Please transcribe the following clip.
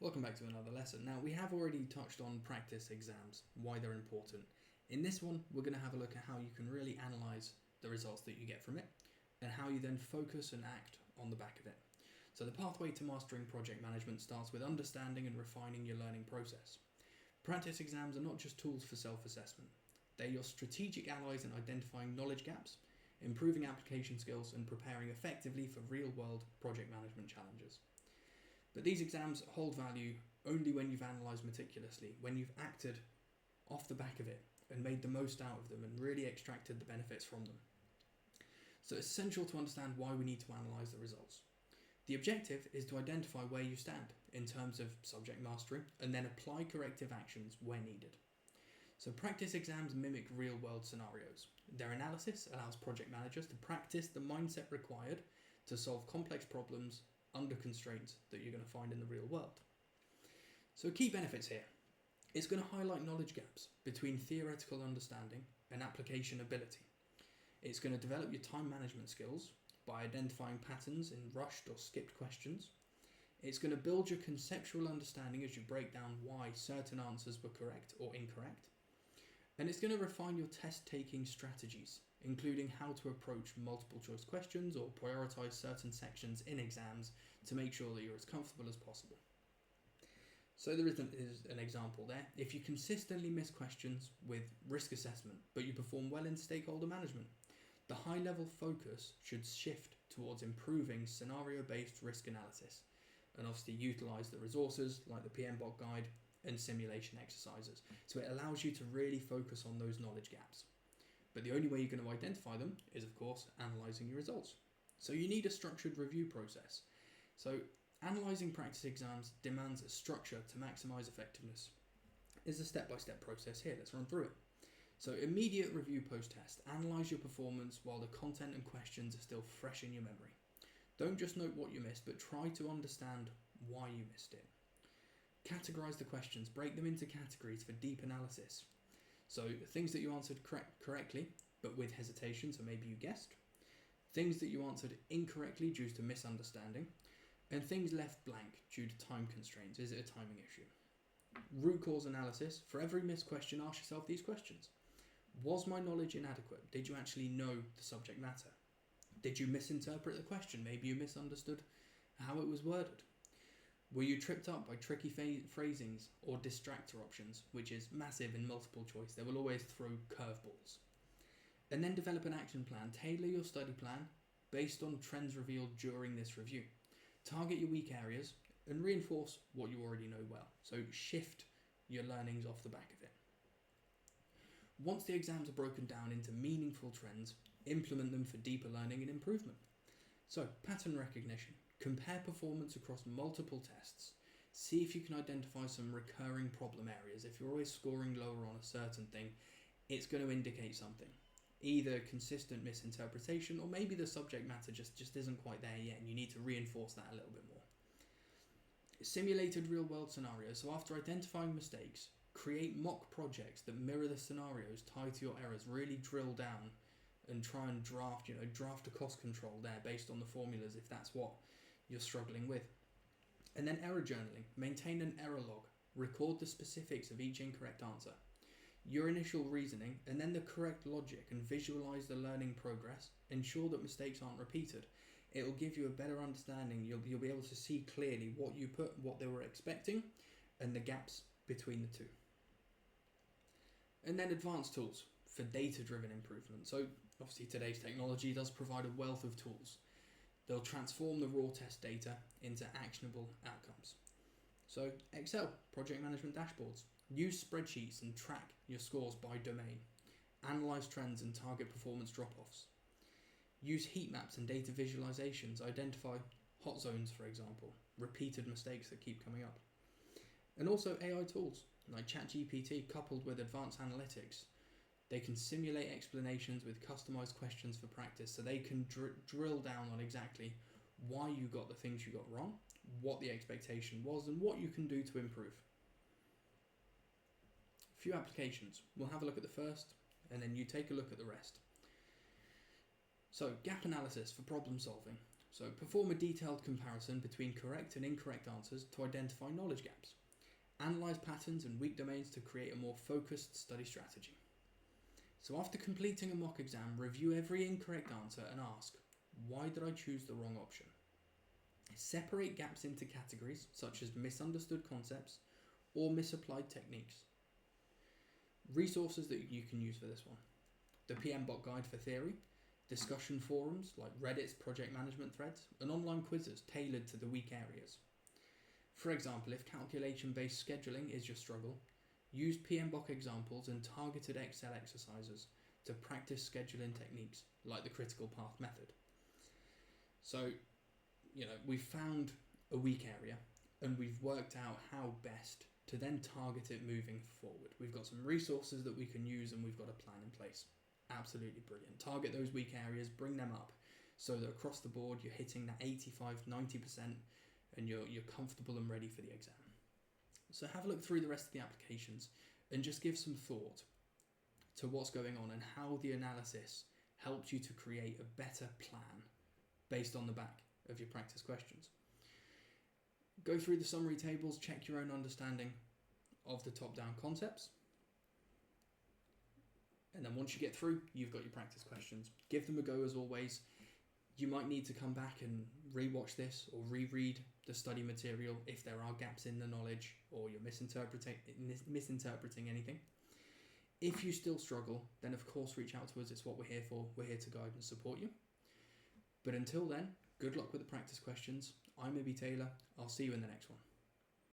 Welcome back to another lesson. Now, we have already touched on practice exams, why they're important. In this one, we're going to have a look at how you can really analyse the results that you get from it and how you then focus and act on the back of it. So the pathway to mastering project management starts with understanding and refining your learning process. Practice exams are not just tools for self-assessment. They're your strategic allies in identifying knowledge gaps, improving application skills, and preparing effectively for real-world project management challenges. But these exams hold value only when you've analysed meticulously, when you've acted off the back of it and made the most out of them and really extracted the benefits from them. So it's essential to understand why we need to analyse the results. The objective is to identify where you stand in terms of subject mastery and then apply corrective actions where needed. So practice exams mimic real-world scenarios. Their analysis allows project managers to practice the mindset required to solve complex problems under constraints that you're going to find in the real world. So key benefits here. It's going to highlight knowledge gaps between theoretical understanding and application ability. It's going to develop your time management skills by identifying patterns in rushed or skipped questions. It's going to build your conceptual understanding as you break down why certain answers were correct or incorrect. And it's going to refine your test-taking strategies, including how to approach multiple choice questions or prioritise certain sections in exams to make sure that you're as comfortable as possible. So there is an example there. If you consistently miss questions with risk assessment, but you perform well in stakeholder management, the high-level focus should shift towards improving scenario-based risk analysis and obviously utilise the resources like the PMBOK guide and simulation exercises. So it allows you to really focus on those knowledge gaps. But the only way you're going to identify them is, of course, analysing your results. So you need a structured review process. So analysing practice exams demands a structure to maximise effectiveness. It's a step-by-step process here. Let's run through it. So immediate review post-test. Analyse your performance while the content and questions are still fresh in your memory. Don't just note what you missed, but try to understand why you missed it. Categorise the questions. Break them into categories for deep analysis. So things that you answered correctly, but with hesitation, so maybe you guessed. Things that you answered incorrectly due to misunderstanding. And things left blank due to time constraints. Is it a timing issue? Root cause analysis. For every missed question, ask yourself these questions. Was my knowledge inadequate? Did you actually know the subject matter? Did you misinterpret the question? Maybe you misunderstood how it was worded. Were you tripped up by tricky phrasings or distractor options, which is massive in multiple choice? They will always throw curveballs. And then develop an action plan. Tailor your study plan based on trends revealed during this review. Target your weak areas and reinforce what you already know well. So shift your learnings off the back of it. Once the exams are broken down into meaningful trends, implement them for deeper learning and improvement. So pattern recognition. Compare performance across multiple tests. See if you can identify some recurring problem areas. If you're always scoring lower on a certain thing, it's going to indicate something. Either consistent misinterpretation or maybe the subject matter just isn't quite there yet and you need to reinforce that a little bit more. Simulated real-world scenarios. So after identifying mistakes, create mock projects that mirror the scenarios tied to your errors. Really drill down and try and draft a cost control there based on the formulas if that's what you're struggling with. And then error journaling. Maintain an error log. Record the specifics of each incorrect answer. Your initial reasoning and then the correct logic, and visualize the learning progress. Ensure that mistakes aren't repeated. It will give you a better understanding. You'll be able to see clearly what you put, what they were expecting, and the gaps between the two. And then advanced tools for data-driven improvement. So obviously today's technology does provide a wealth of tools. They'll transform the raw test data into actionable outcomes. So Excel, project management dashboards. Use spreadsheets and track your scores by domain. Analyze trends and target performance drop-offs. Use heat maps and data visualizations. Identify hot zones, for example, repeated mistakes that keep coming up. And also AI tools like ChatGPT coupled with advanced analytics. They can simulate explanations with customized questions for practice, so they can drill down on exactly why you got the things you got wrong, what the expectation was, and what you can do to improve. A few applications. We'll have a look at the first, and then you take a look at the rest. So, gap analysis for problem solving. So perform a detailed comparison between correct and incorrect answers to identify knowledge gaps. Analyze patterns and weak domains to create a more focused study strategy. So after completing a mock exam, review every incorrect answer and ask, why did I choose the wrong option? Separate gaps into categories such as misunderstood concepts or misapplied techniques. Resources that you can use for this one: the PMBOK guide for theory, discussion forums like Reddit's project management threads, and online quizzes tailored to the weak areas. For example, if calculation-based scheduling is your struggle, use PMBOK examples and targeted Excel exercises to practice scheduling techniques like the critical path method. So, we've found a weak area and we've worked out how best to then target it moving forward. We've got some resources that we can use and we've got a plan in place. Absolutely brilliant. Target those weak areas, bring them up so that across the board you're hitting that 85-90% and you're comfortable and ready for the exam. So have a look through the rest of the applications and just give some thought to what's going on and how the analysis helps you to create a better plan based on the back of your practice questions. Go through the summary tables, check your own understanding of the top-down concepts. And then once you get through, you've got your practice questions. Give them a go as always. You might need to come back and rewatch this or reread the study material if there are gaps in the knowledge or you're misinterpreting anything. If you still struggle, then of course reach out to us. It's what we're here for. We're here to guide and support you. But until then, good luck with the practice questions. I'm Ibby Taylor. I'll see you in the next one.